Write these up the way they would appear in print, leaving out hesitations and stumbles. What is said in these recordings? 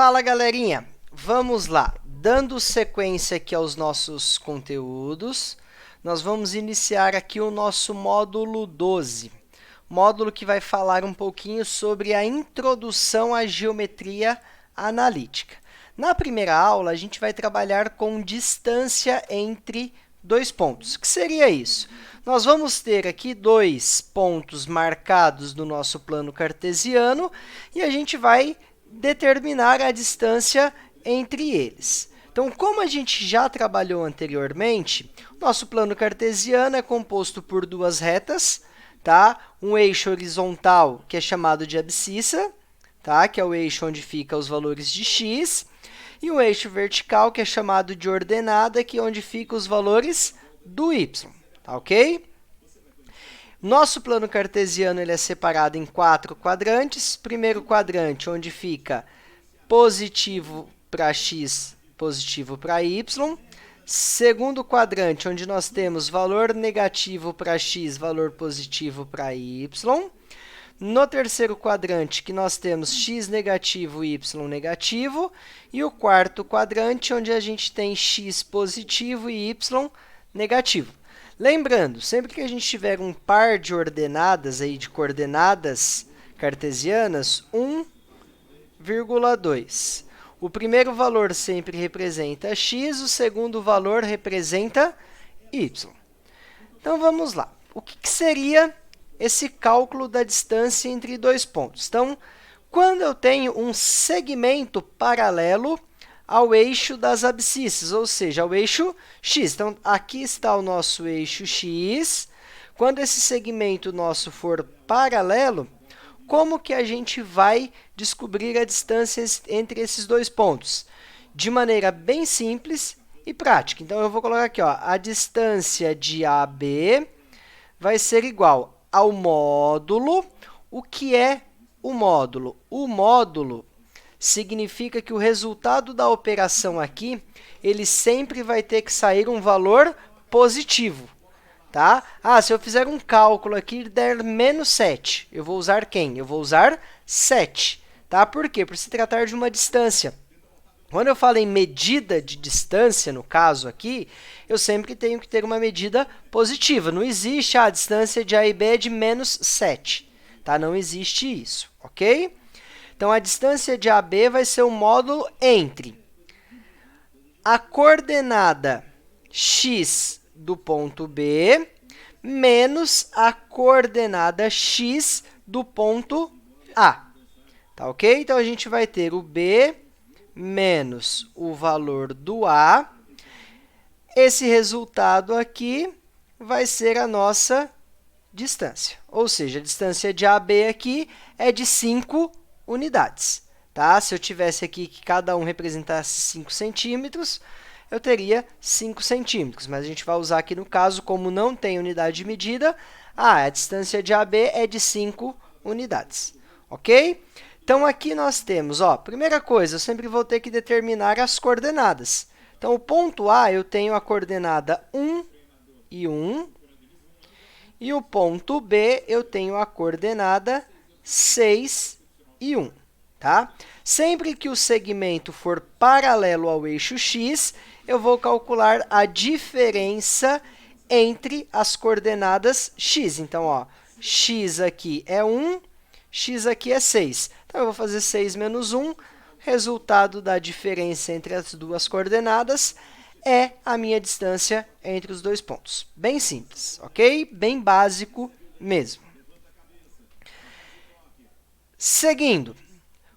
Fala, galerinha! Vamos lá. Dando sequência aqui aos nossos conteúdos, nós vamos iniciar aqui o nosso módulo 12. Módulo que vai falar um pouquinho sobre a introdução à geometria analítica. Na primeira aula, a gente vai trabalhar com distância entre dois pontos. O que seria isso? Nós vamos ter aqui dois pontos marcados no nosso plano cartesiano e a gente vai determinar a distância entre eles. Então, como a gente já trabalhou anteriormente, nosso plano cartesiano é composto por duas retas, tá? Um eixo horizontal, que é chamado de abscissa, tá? Que é o eixo onde ficam os valores de x, e um eixo vertical, que é chamado de ordenada, que é onde ficam os valores do y, tá ok? Nosso plano cartesiano ele é separado em 4 quadrantes. Primeiro quadrante, onde fica positivo para x, positivo para y. Segundo quadrante, onde nós temos valor negativo para x, valor positivo para y. No terceiro quadrante, que nós temos x negativo e y negativo. E o quarto quadrante, onde a gente tem x positivo e y negativo. Lembrando, sempre que a gente tiver um par de ordenadas, aí, de coordenadas cartesianas, 1,2. O primeiro valor sempre representa x, o segundo valor representa y. Então, vamos lá. O que seria esse cálculo da distância entre dois pontos? Então, quando eu tenho um segmento paralelo ao eixo das abscissas, ou seja, ao eixo x. Então, aqui está o nosso eixo x. Quando esse segmento nosso for paralelo, como que a gente vai descobrir a distância entre esses dois pontos? De maneira bem simples e prática. Então, eu vou colocar aqui, ó, a distância de AB vai ser igual ao módulo. O que é o módulo? O módulo significa que o resultado da operação aqui, ele sempre vai ter que sair um valor positivo, tá? Se eu fizer um cálculo aqui e der menos 7, eu vou usar quem? Eu vou usar 7, tá? Por quê? Por se tratar de uma distância. Quando eu falo em medida de distância, no caso aqui, eu sempre tenho que ter uma medida positiva. Não existe a distância de A e B é de menos 7, tá? Não existe isso, ok? Então, a distância de AB vai ser o módulo entre a coordenada x do ponto B menos a coordenada x do ponto A. Tá ok? Então, a gente vai ter o B menos o valor do A. Esse resultado aqui vai ser a nossa distância. Ou seja, a distância de AB aqui é de 5 unidades, tá? Se eu tivesse aqui que cada um representasse 5 centímetros, eu teria 5 centímetros. Mas a gente vai usar aqui no caso, como não tem unidade de medida, a distância de AB é de 5 unidades, ok? Então, aqui nós temos, ó, primeira coisa, eu sempre vou ter que determinar as coordenadas. Então, o ponto A, eu tenho a coordenada 1 e 1. E o ponto B, eu tenho a coordenada 6 e 1, tá? Sempre que o segmento for paralelo ao eixo x, eu vou calcular a diferença entre as coordenadas x. Então, ó, x aqui é 1, x aqui é 6. Então, eu vou fazer 6 menos 1. Resultado da diferença entre as duas coordenadas é a minha distância entre os dois pontos. Bem simples, ok? Bem básico mesmo. Seguindo,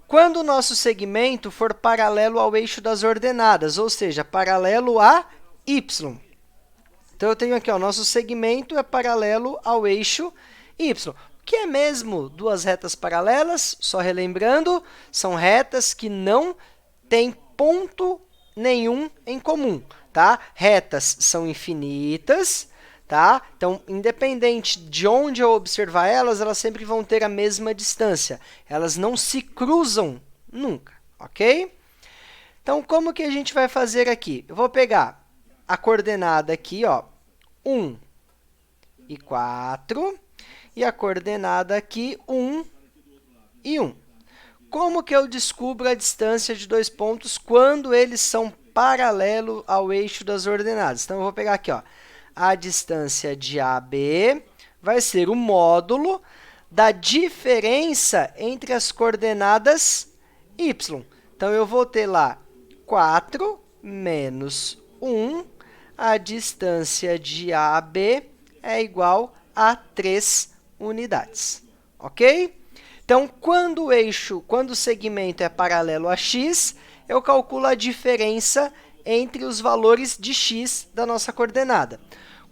quando o nosso segmento for paralelo ao eixo das ordenadas, ou seja, paralelo a y. Então, eu tenho aqui, o nosso segmento é paralelo ao eixo y. O que é mesmo duas retas paralelas? Só relembrando, são retas que não têm ponto nenhum em comum, tá? Retas são infinitas, tá? Então, independente de onde eu observar elas, elas sempre vão ter a mesma distância. Elas não se cruzam nunca, ok? Então, como que a gente vai fazer aqui? Eu vou pegar a coordenada aqui, ó, 1 e 4, e a coordenada aqui, 1 e 1. Como que eu descubro a distância de dois pontos quando eles são paralelos ao eixo das ordenadas? Então, eu vou pegar aqui, ó, a distância de AB vai ser o módulo da diferença entre as coordenadas y. Então, eu vou ter lá 4 menos 1, a distância de AB é igual a 3 unidades, ok? Então, quando o segmento é paralelo a x, eu calculo a diferença entre os valores de x da nossa coordenada.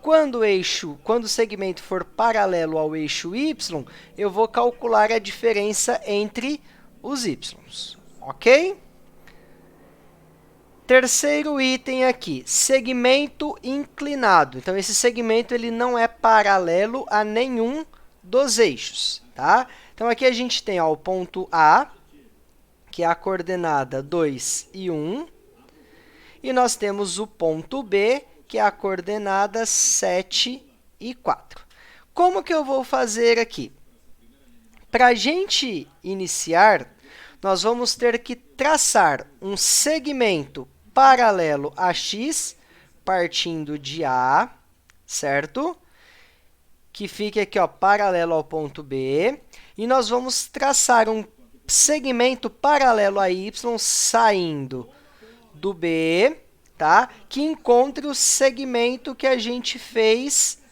Quando o segmento for paralelo ao eixo y, eu vou calcular a diferença entre os y's, ok? Terceiro item aqui, segmento inclinado. Então, esse segmento ele não é paralelo a nenhum dos eixos, tá? Então, aqui a gente tem ó, o ponto A, que é a coordenada 2 e 1, e nós temos o ponto B, que é a coordenada 7 e 4. Como que eu vou fazer aqui? Para a gente iniciar, nós vamos ter que traçar um segmento paralelo a x, partindo de A, certo? Que fique aqui, ó, paralelo ao ponto B. E nós vamos traçar um segmento paralelo a y, saindo do B, tá? Que encontre o segmento que a gente fez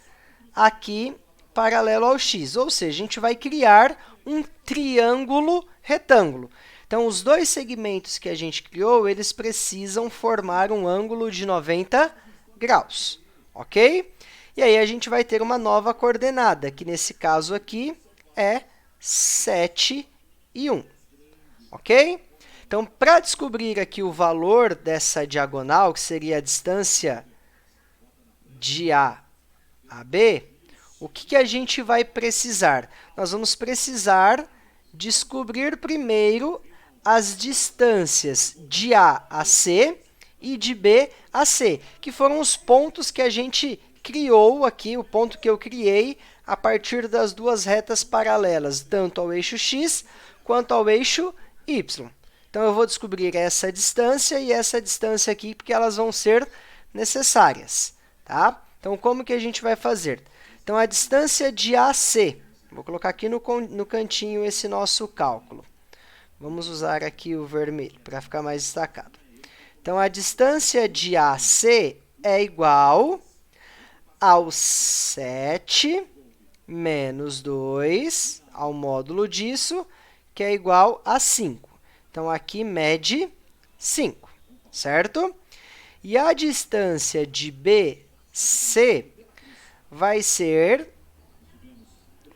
aqui paralelo ao x. Ou seja, a gente vai criar um triângulo retângulo. Então, os dois segmentos que a gente criou, eles precisam formar um ângulo de 90 graus, ok? E aí, a gente vai ter uma nova coordenada, que nesse caso aqui é 7 e 1, ok? Então, para descobrir aqui o valor dessa diagonal, que seria a distância de A a B, o que a gente vai precisar? Nós vamos precisar descobrir primeiro as distâncias de A a C e de B a C, que foram os pontos que a gente criou aqui, o ponto que eu criei a partir das duas retas paralelas, tanto ao eixo x quanto ao eixo y. Então, eu vou descobrir essa distância e essa distância aqui, porque elas vão ser necessárias, tá? Então, como que a gente vai fazer? Então, a distância de AC, vou colocar aqui no cantinho esse nosso cálculo. Vamos usar aqui o vermelho para ficar mais destacado. Então, a distância de AC é igual ao 7 menos 2, ao módulo disso, que é igual a 5. Então, aqui mede 5, certo? E a distância de BC vai ser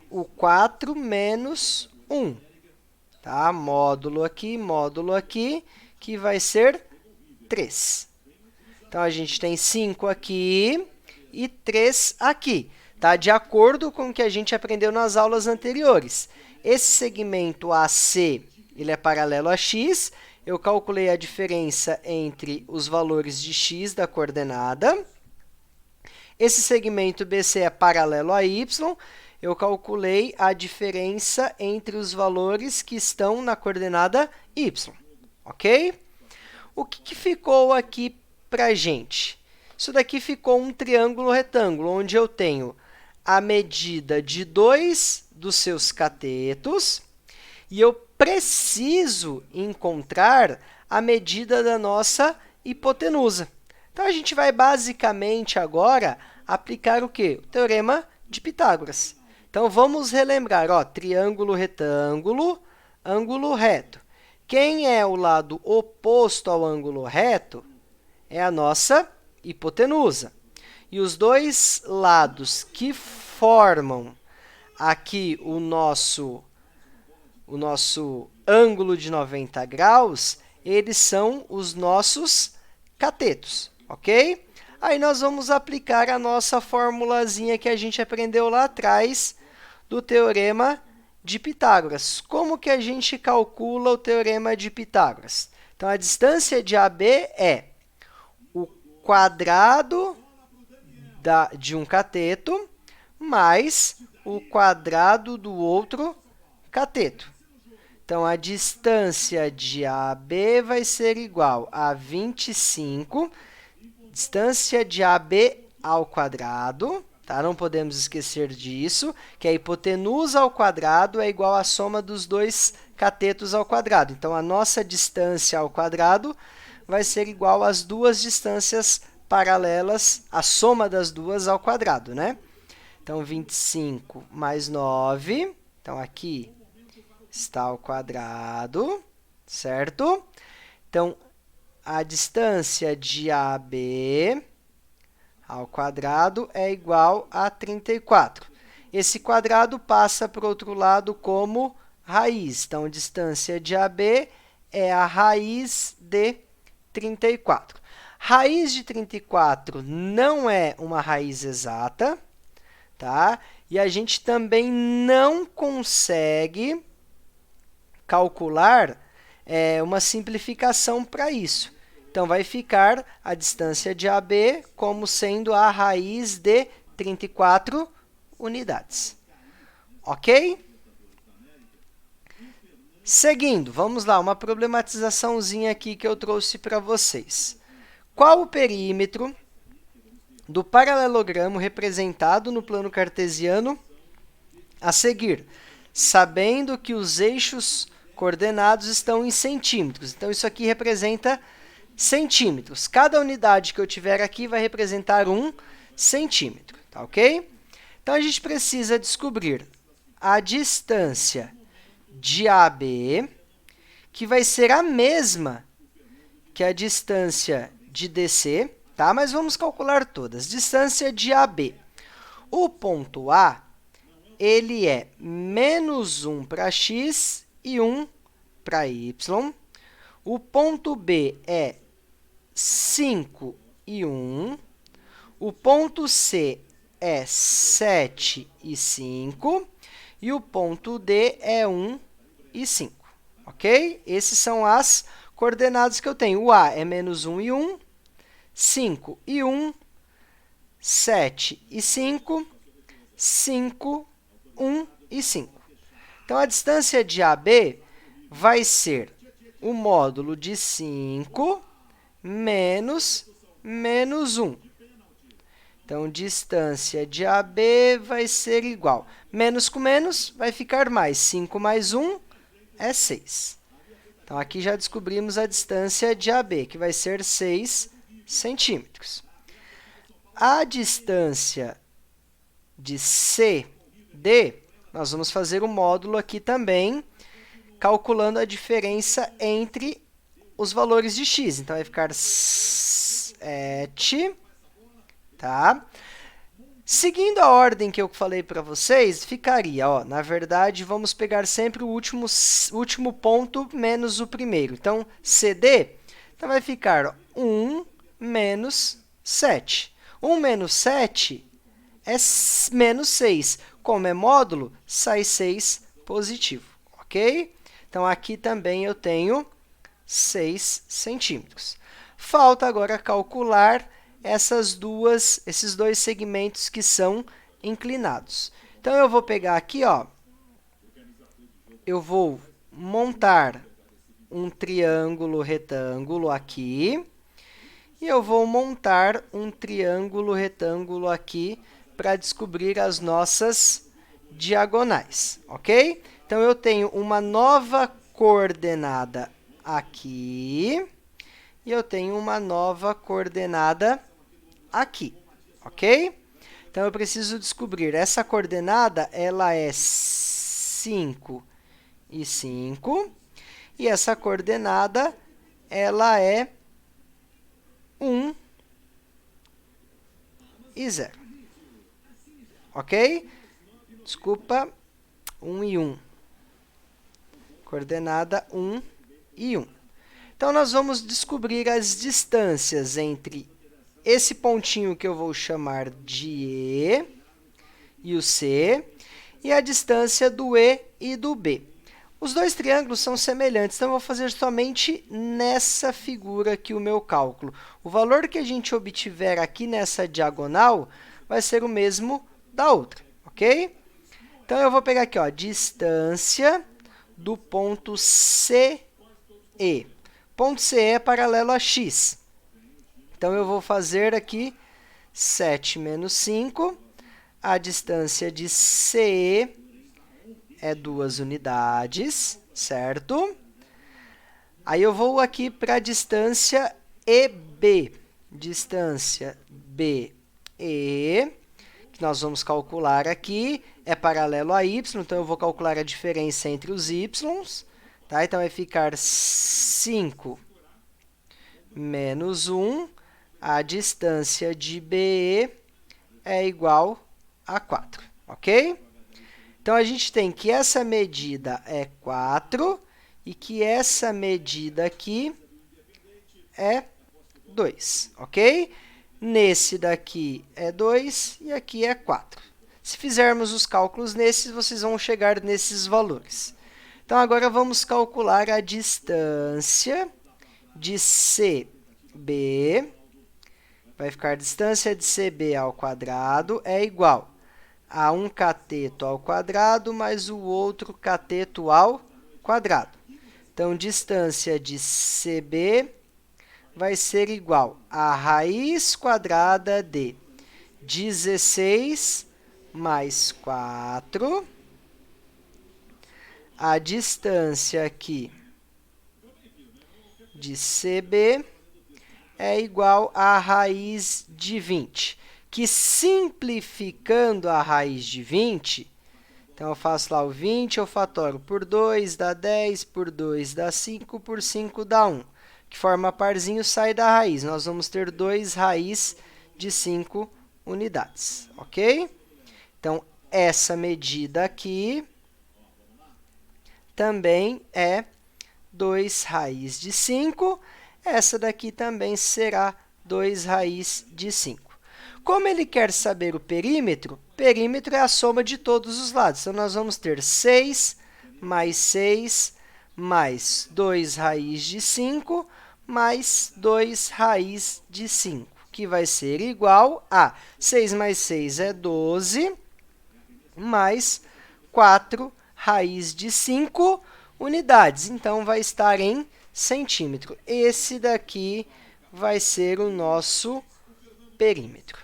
o 4 menos 1. Tá? Módulo aqui, que vai ser 3. Então, a gente tem 5 aqui e 3 aqui, tá? De acordo com o que a gente aprendeu nas aulas anteriores. Esse segmento AC, ele é paralelo a x. Eu calculei a diferença entre os valores de x da coordenada. Esse segmento BC é paralelo a y. Eu calculei a diferença entre os valores que estão na coordenada y, ok? O que ficou aqui para a gente? Isso daqui ficou um triângulo retângulo, onde eu tenho a medida de 2 dos seus catetos e eu preciso encontrar a medida da nossa hipotenusa. Então, a gente vai basicamente agora aplicar o quê? O teorema de Pitágoras. Então, vamos relembrar, ó, triângulo retângulo, ângulo reto. Quem é o lado oposto ao ângulo reto é a nossa hipotenusa. E os dois lados que formam aqui o nosso ângulo de 90 graus, eles são os nossos catetos, ok? Aí, nós vamos aplicar a nossa formulazinha que a gente aprendeu lá atrás do teorema de Pitágoras. Como que a gente calcula o teorema de Pitágoras? Então, a distância de AB é o quadrado de um cateto mais o quadrado do outro cateto. Então, a distância de AB vai ser igual a 25, distância de AB ao quadrado, tá? Não podemos esquecer disso, que a hipotenusa ao quadrado é igual à soma dos dois catetos ao quadrado. Então, a nossa distância ao quadrado vai ser igual às duas distâncias paralelas, a soma das duas ao quadrado, né? Então, 25 mais 9, então aqui está ao quadrado, certo? Então, a distância de AB ao quadrado é igual a 34. Esse quadrado passa para o outro lado como raiz. Então, a distância de AB é a raiz de 34. Raiz de 34 não é uma raiz exata, tá? E a gente também não consegue calcular uma simplificação para isso. Então, vai ficar a distância de AB como sendo a raiz de 34 unidades. Ok? Seguindo, vamos lá, uma problematizaçãozinha aqui que eu trouxe para vocês. Qual o perímetro do paralelogramo representado no plano cartesiano a seguir, sabendo que os eixos coordenados estão em centímetros? Então, isso aqui representa centímetros. Cada unidade que eu tiver aqui vai representar 1 centímetro, tá ok? Então, a gente precisa descobrir a distância de AB, que vai ser a mesma que a distância de DC, tá? Mas vamos calcular todas. Distância de AB. O ponto A, ele é menos 1 para x e 1 para y. O ponto B é 5 e 1. O ponto C é 7 e 5. E o ponto D é 1 e 5. Ok? Essas são as coordenadas que eu tenho. O A é menos 1 e 1. 5 e 1, 7 e 5, 5, 1 e 5. Então, a distância de AB vai ser o módulo de 5 menos 1. Então, distância de AB vai ser igual. Menos com menos vai ficar mais. 5 mais 1 é 6. Então, aqui já descobrimos a distância de AB, que vai ser 6 centímetros. A distância de CD, nós vamos fazer o módulo aqui também, calculando a diferença entre os valores de x. Então, vai ficar 7, tá? Seguindo a ordem que eu falei para vocês, ficaria, ó, na verdade, vamos pegar sempre o último ponto menos o primeiro. Então, CD, então vai ficar 1 menos 7. 1 menos 7 é menos 6. Como é módulo, sai 6 positivo, ok? Então, aqui também eu tenho 6 centímetros. Falta agora calcular esses dois segmentos que são inclinados. Então, eu vou pegar aqui, ó, eu vou montar um triângulo retângulo aqui, e eu vou montar um triângulo retângulo aqui para descobrir as nossas diagonais, ok? Então, eu tenho uma nova coordenada aqui e eu tenho uma nova coordenada aqui, ok? Então, eu preciso descobrir essa coordenada, ela é 5 e 5, e essa coordenada, ela é 1 e 0. Ok? Desculpa, 1 e 1. Coordenada 1 e 1. Então, nós vamos descobrir as distâncias entre esse pontinho que eu vou chamar de E o C, e a distância do E e do B. Os dois triângulos são semelhantes, então eu vou fazer somente nessa figura aqui o meu cálculo. O valor que a gente obtiver aqui nessa diagonal vai ser o mesmo da outra, ok? Então, eu vou pegar aqui, ó, distância do ponto CE. Ponto CE é paralelo a x. Então, eu vou fazer aqui 7 menos 5. A distância de CE é 2 unidades, certo? Aí, eu vou aqui para a distância EB. Distância BE, que nós vamos calcular aqui, é paralelo a y, então eu vou calcular a diferença entre os y's. Tá? Então, vai ficar 5 menos 1. A distância de BE é igual a 4, ok? Então, a gente tem que essa medida é 4 e que essa medida aqui é 2, ok? Nesse daqui é 2 e aqui é 4. Se fizermos os cálculos nesses, vocês vão chegar nesses valores. Então, agora vamos calcular a distância de CB. Vai ficar a distância de CB ao quadrado é igual a 1 cateto ao quadrado mais o outro cateto ao quadrado. Então, distância de CB vai ser igual a raiz quadrada de 16 mais 4. A distância aqui de CB é igual a raiz de 20, que simplificando a raiz de 20, então eu faço lá o 20, eu fatoro por 2, dá 10, por 2 dá 5, por 5 dá 1. Que forma parzinho, sai da raiz. Nós vamos ter 2 raiz de 5 unidades, ok? Então, essa medida aqui também é 2 raiz de 5. Essa daqui também será 2 raiz de 5. Como ele quer saber o perímetro, perímetro é a soma de todos os lados. Então, nós vamos ter 6 mais 2 raiz de 5 mais 2 raiz de 5, que vai ser igual a 6 mais 6 é 12, mais 4 raiz de 5 unidades. Então, vai estar em centímetro. Esse daqui vai ser o nosso perímetro.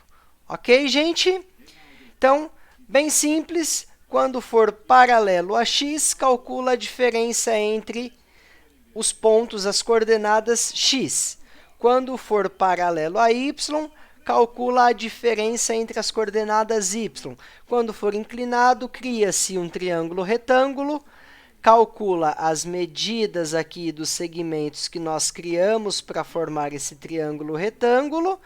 Ok, gente? Então, bem simples. Quando for paralelo a x, calcula a diferença entre os pontos, as coordenadas x. Quando for paralelo a y, calcula a diferença entre as coordenadas y. Quando for inclinado, cria-se um triângulo retângulo, calcula as medidas aqui dos segmentos que nós criamos para formar esse triângulo retângulo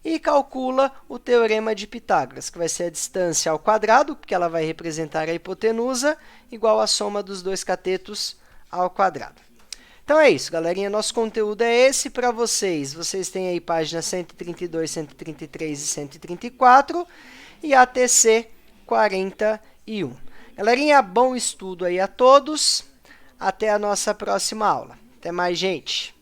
e calcula o teorema de Pitágoras, que vai ser a distância ao quadrado, porque ela vai representar a hipotenusa, igual à soma dos dois catetos ao quadrado. Então, é isso, galerinha. Nosso conteúdo é esse para vocês. Vocês têm aí páginas 132, 133 e 134 e ATC 41. Galerinha, bom estudo aí a todos. Até a nossa próxima aula. Até mais, gente!